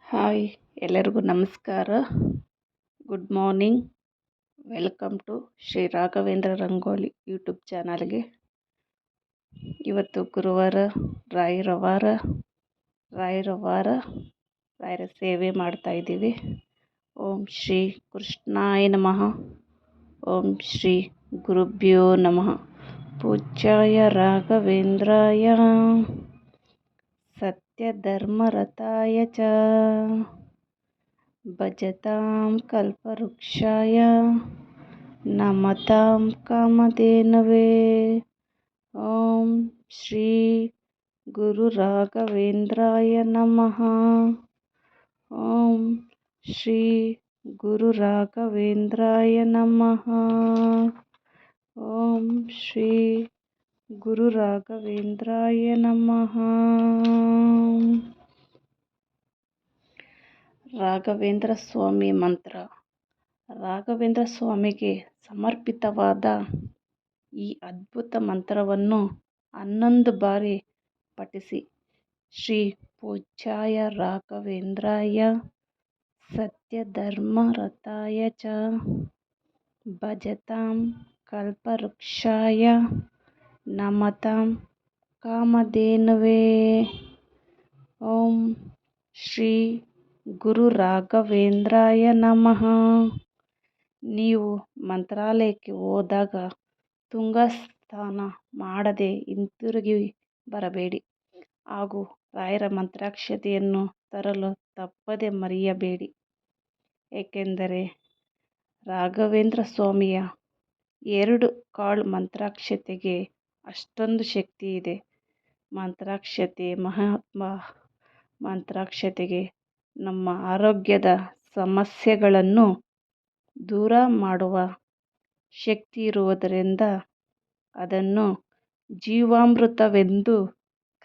Hi, ಎಲ್ಲರಿಗೂ ನಮಸ್ಕಾರ. Good morning. Welcome to Shri Raghavendra Rangoli YouTube ಚಾನಲ್ಗೆ. ಇವತ್ತು ಗುರುವಾರ, ರಾಯರ ವಾರ. ರಾಯರ ಸೇವೆ ಮಾಡ್ತಾ ಇದ್ದೀವಿ. ಓಂ ಶ್ರೀ ಕೃಷ್ಣಾಯ ನಮಃ. ಓಂ ಶ್ರೀ ಗುರುಭ್ಯೋ ನಮಃ. ಪೂಜ್ಯಾಯ ರಾಘವೇಂದ್ರಾಯ ಸತ್ಯಧರ್ಮರತಾಯ ಚ ಭಜತಾಂ ಕಲ್ಪವೃಕ್ಷಾಯ ನಮತಾಂ ಕಾಮಧೇನವೇ. ಓಂ ಶ್ರೀ ಗುರು ರಾಘವೇಂದ್ರಾಯ ನಮಃ. ಓಂ ಶ್ರೀ ಗುರು ರಾಘವೇಂದ್ರಾಯ ನಮಃ. ಓಂ ಶ್ರೀ ಗುರು ರಾಘವೇಂದ್ರಾಯ ನಮಃ. ರಾಘವೇಂದ್ರ ಸ್ವಾಮಿ ಮಂತ್ರ. ರಾಘವೇಂದ್ರ ಸ್ವಾಮಿಗೆ ಸಮರ್ಪಿತವಾದ ಈ ಅದ್ಭುತ ಮಂತ್ರವನ್ನು 11 ಬಾರಿ ಪಠಿಸಿ. ಶ್ರೀ ಪೂಜ್ಯಾಯ ರಾಘವೇಂದ್ರಾಯ ಸತ್ಯಧರ್ಮರತಾಯ ಚ ಭಜತಾಂ ಕಲ್ಪವೃಕ್ಷಾಯ ನಮತಾಂ ಕಾಮಧೇನವೇ. ಓಂ ಶ್ರೀ ಗುರು ರಾಘವೇಂದ್ರಾಯ ನಮಃ. ನೀವು ಮಂತ್ರಾಲಯಕ್ಕೆ ಹೋದಾಗ ತುಂಗಾ ಸ್ನಾನ ಮಾಡದೆ ಹಿಂತಿರುಗಿ ಬರಬೇಡಿ. ಹಾಗೂ ರಾಯರ ಮಂತ್ರಾಕ್ಷತೆಯನ್ನು ತರಲು ತಪ್ಪದೆ ಮರೆಯಬೇಡಿ. ಏಕೆಂದರೆ ರಾಘವೇಂದ್ರ ಸ್ವಾಮಿಯ 2 ಕಾಳು ಮಂತ್ರಾಕ್ಷತೆಗೆ ಅಷ್ಟೊಂದು ಶಕ್ತಿ ಇದೆ. ಮಂತ್ರಾಕ್ಷತೆ ಮಹಾತ್ಮ. ಮಂತ್ರಾಕ್ಷತೆಗೆ ನಮ್ಮ ಆರೋಗ್ಯದ ಸಮಸ್ಯೆಗಳನ್ನು ದೂರ ಮಾಡುವ ಶಕ್ತಿ ಇರುವುದರಿಂದ ಅದನ್ನು ಜೀವಾಮೃತವೆಂದು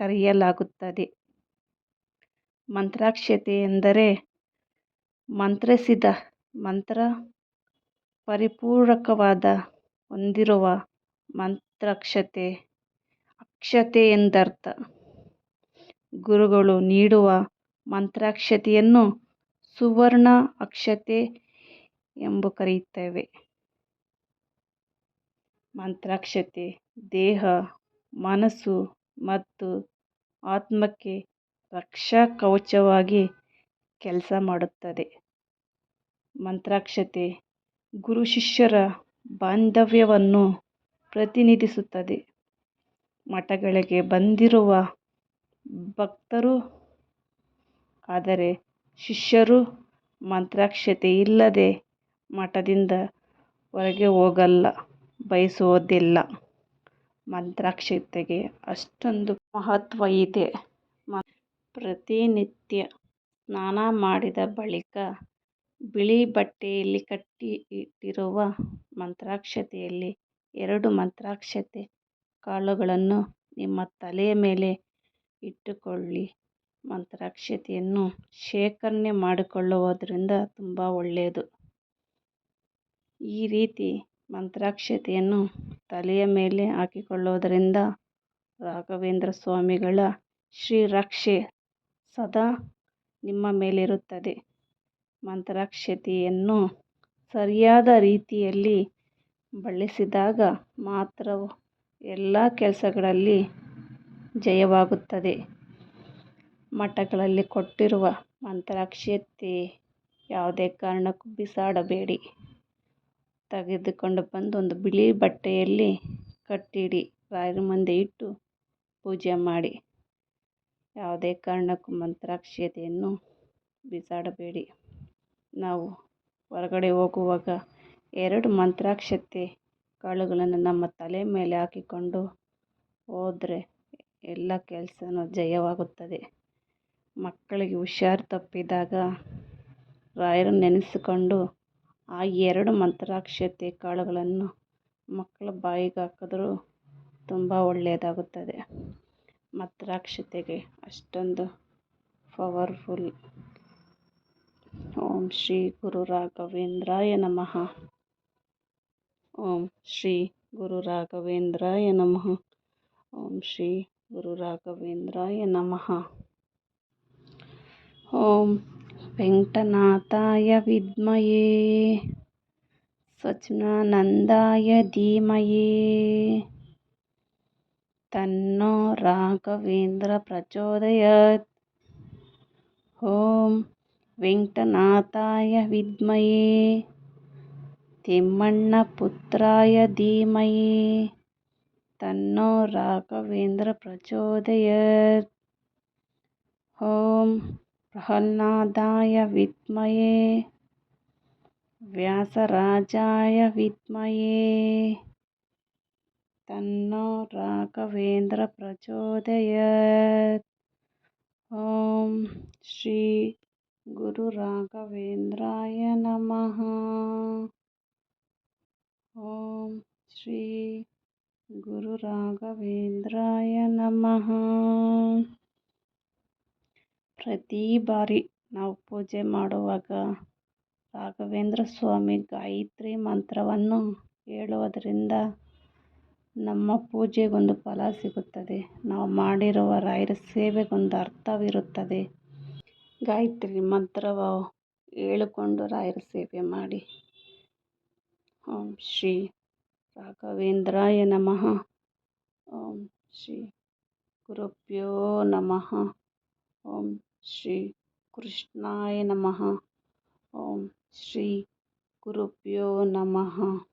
ಕರೆಯಲಾಗುತ್ತದೆ. ಮಂತ್ರಾಕ್ಷತೆ ಎಂದರೆ ಮಂತ್ರಿಸಿದ ಮಂತ್ರ ಪರಿಪೂರಕವಾದ ಹೊಂದಿರುವ ಮಂತ್ರಾಕ್ಷತೆ, ಅಕ್ಷತೆ ಎಂದರ್ಥ. ಗುರುಗಳು ನೀಡುವ ಮಂತ್ರಾಕ್ಷತೆಯನ್ನು ಸುವರ್ಣ ಅಕ್ಷತೆ ಎಂದು ಕರೆಯುತ್ತೇವೆ. ಮಂತ್ರಾಕ್ಷತೆ ದೇಹ, ಮನಸ್ಸು ಮತ್ತು ಆತ್ಮಕ್ಕೆ ರಕ್ಷಾ ಕವಚವಾಗಿ ಕೆಲಸ ಮಾಡುತ್ತದೆ. ಮಂತ್ರಾಕ್ಷತೆ ಗುರು ಶಿಷ್ಯರ ಬಾಂಧವ್ಯವನ್ನು ಪ್ರತಿನಿಧಿಸುತ್ತದೆ. ಮಠಗಳಿಗೆ ಬಂದಿರುವ ಭಕ್ತರು ಆದರೆ ಶಿಷ್ಯರು ಮಂತ್ರಾಕ್ಷತೆ ಇಲ್ಲದೆ ಮಠದಿಂದ ಹೊರಗೆ ಹೋಗಲ್ಲ ಬಯಸುವುದಿಲ್ಲ. ಮಂತ್ರಾಕ್ಷತೆಗೆ ಅಷ್ಟೊಂದು ಮಹತ್ವ ಇದೆ. ಪ್ರತಿನಿತ್ಯ ಸ್ನಾನ ಮಾಡಿದ ಬಳಿಕ ಬಿಳಿ ಬಟ್ಟೆಯಲ್ಲಿ ಕಟ್ಟಿ ಇಟ್ಟಿರುವ ಮಂತ್ರಾಕ್ಷತೆಯಲ್ಲಿ 2 ಮಂತ್ರಾಕ್ಷತೆ ಕಾಳುಗಳನ್ನು ನಿಮ್ಮ ತಲೆಯ ಮೇಲೆ ಇಟ್ಟುಕೊಳ್ಳಿ. ಮಂತ್ರಾಕ್ಷತೆಯನ್ನು ಶೇಖರಣೆ ಮಾಡಿಕೊಳ್ಳುವುದರಿಂದ ತುಂಬ ಒಳ್ಳೆಯದು. ಈ ರೀತಿ ಮಂತ್ರಾಕ್ಷತೆಯನ್ನು ತಲೆಯ ಮೇಲೆ ಹಾಕಿಕೊಳ್ಳುವುದರಿಂದ ರಾಘವೇಂದ್ರ ಸ್ವಾಮಿಗಳ ಶ್ರೀರಕ್ಷೆ ಸದಾ ನಿಮ್ಮ ಮೇಲಿರುತ್ತದೆ. ಮಂತ್ರಾಕ್ಷತೆಯನ್ನು ಸರಿಯಾದ ರೀತಿಯಲ್ಲಿ ಬಳಸಿದಾಗ ಮಾತ್ರ ಎಲ್ಲ ಕೆಲಸಗಳಲ್ಲಿ ಜಯವಾಗುತ್ತದೆ. ಮಠಗಳಲ್ಲಿ ಕೊಟ್ಟಿರುವ ಮಂತ್ರಾಕ್ಷತೆ ಯಾವುದೇ ಕಾರಣಕ್ಕೂ ಬಿಸಾಡಬೇಡಿ. ತೆಗೆದುಕೊಂಡು ಬಂದು ಒಂದು ಬಿಳಿ ಬಟ್ಟೆಯಲ್ಲಿ ಕಟ್ಟಿಡಿ. ರಾಯರ ಮುಂದೆ ಇಟ್ಟು ಪೂಜೆ ಮಾಡಿ. ಯಾವುದೇ ಕಾರಣಕ್ಕೂ ಮಂತ್ರಾಕ್ಷತೆಯನ್ನು ಬಿಸಾಡಬೇಡಿ. ನಾವು ಹೊರಗಡೆ ಹೋಗುವಾಗ 2 ಮಂತ್ರಾಕ್ಷತೆ ಕಾಳುಗಳನ್ನು ನಮ್ಮ ತಲೆ ಮೇಲೆ ಹಾಕಿಕೊಂಡು ಹೋದರೆ ಎಲ್ಲ ಕೆಲಸನೂ ಜಯವಾಗುತ್ತದೆ. ಮಕ್ಕಳಿಗೆ ಹುಷಾರು ತಪ್ಪಿದಾಗ ರಾಯರನ್ನು ನೆನೆಸಿಕೊಂಡು ಆ 2 ಮಂತ್ರಾಕ್ಷತೆ ಕಾಳುಗಳನ್ನು ಮಕ್ಕಳ ಬಾಯಿಗೆ ಹಾಕಿದ್ರೂ ತುಂಬ ಒಳ್ಳೆಯದಾಗುತ್ತದೆ. ಮಂತ್ರಾಕ್ಷತೆಗೆ ಅಷ್ಟೊಂದು ಪವರ್ಫುಲ್. ಓಂ ಶ್ರೀ ಗುರು ರಾಘವೇಂದ್ರಾಯ ನಮಃ. ಓಂ ಶ್ರೀ ಗುರು ರಾಘವೇಂದ್ರಾಯ ನಮಃ. ಓಂ ಶ್ರೀ ಗುರು ರಾಘವೇಂದ್ರಾಯ ನಮಃ. ಓಂ ವೆಂಕಟನಾಥಾಯ ವಿದ್ಮಹೇ ಸಚ್ಚಿದಾನಂದಾಯ ಧೀಮಹಿ ತನ್ನೋ ರಾಘವೇಂದ್ರ ಪ್ರಚೋದಯಾತ್. ಓಂ ವೆಂಕಟನಾಥಾಯ ವಿದ್ಮಹೇ ತಿಮ್ಮಣ್ಣ ಪುತ್ರಾಯ ಧೀಮಹಿ ತನ್ನೋ ರಾಘವೇಂದ್ರ ಪ್ರಚೋದಯಾತ್. ಓಂ ಪ್ರಹ್ಲಾದಾಯ ವಿದ್ಮಹೇ ವ್ಯಾಸರಾಜಾಯ ವಿದ್ಮಹೇ ತನ್ನೋ ರಾಘವೇಂದ್ರ ಪ್ರಚೋದಯಾತ್. ಓಂ ಶ್ರೀ ಗುರು ರಾಘವೇಂದ್ರಾಯ ನಮಃ. ಓಂ ಶ್ರೀ ಗುರು ರಾಘವೇಂದ್ರಾಯ ನಮಃ. ಪ್ರತಿ ಬಾರಿ ನಾವು ಪೂಜೆ ಮಾಡುವಾಗ ರಾಘವೇಂದ್ರ ಸ್ವಾಮಿ ಗಾಯತ್ರಿ ಮಂತ್ರವನ್ನು ಹೇಳುವುದರಿಂದ ನಮ್ಮ ಪೂಜೆಗೊಂದು ಫಲ ಸಿಗುತ್ತದೆ. ನಾವು ಮಾಡಿರುವ ರಾಯರ ಸೇವೆಗೊಂದು ಅರ್ಥವಿರುತ್ತದೆ. ಗಾಯತ್ರಿ ಮಂತ್ರವ ಹೇಳಿಕೊಂಡು ರಾಯರ ಸೇವೆ ಮಾಡಿ. ಓಂ ಶ್ರೀ ರಾಘವೇಂದ್ರಾಯ ನಮಃ. ಓಂ ಶ್ರೀ ಗುರುಭ್ಯೋ ನಮಃ. ಓಂ ಶ್ರೀ ಕೃಷ್ಣಾಯ ನಮಃ. ಓಂ ಶ್ರೀ ಗುರುಭ್ಯೋ ನಮಃ.